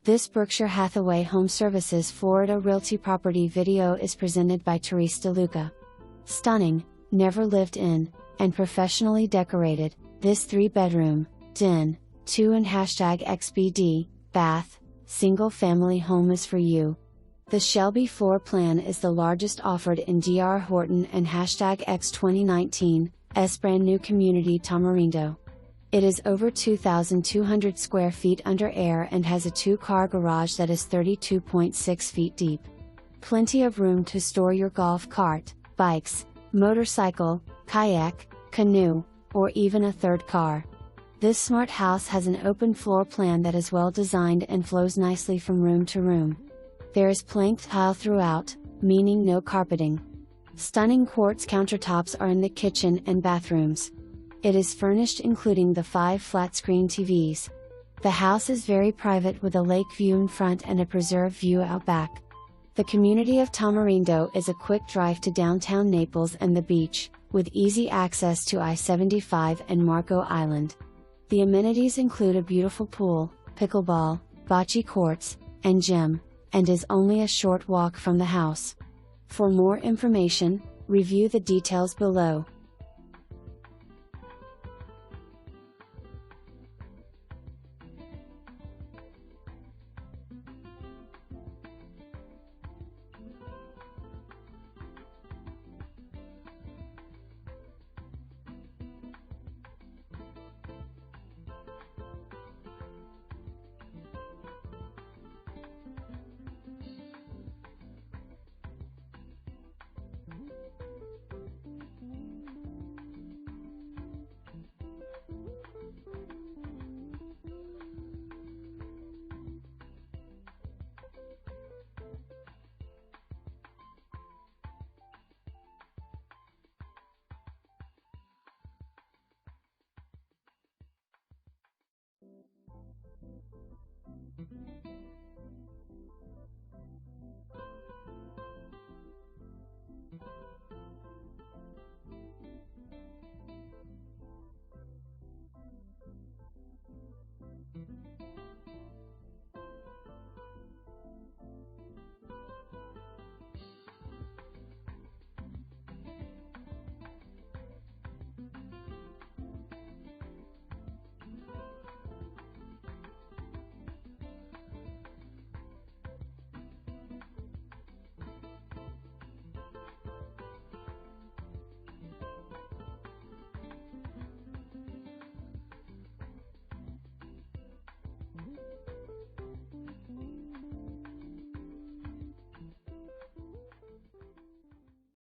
This Berkshire Hathaway HomeServices Florida Realty property video is presented by Therese DeLuca. Stunning, never lived in, and professionally decorated, this 3-bedroom, den, 2 and #XBD, bath, single family home is for you. The Shelby floor plan is the largest offered in DR Horton and #X 2019, brand new community Tamarindo. It is over 2,200 square feet under air and has a 2-car garage that is 32.6 feet deep. Plenty of room to store your golf cart, bikes, motorcycle, kayak, canoe, or even a 3rd car. This smart house has an open floor plan that is well designed and flows nicely from room to room. There is planked tile throughout, meaning no carpeting. Stunning quartz countertops are in the kitchen and bathrooms. It is furnished including the 5 flat-screen TVs. The house is very private with a lake view in front and a preserved view out back. The community of Tamarindo is a quick drive to downtown Naples and the beach, with easy access to I75 and Marco Island. The amenities include a beautiful pool, pickleball, bocce courts, and gym, and is only a short walk from the house. For more information, review the details below.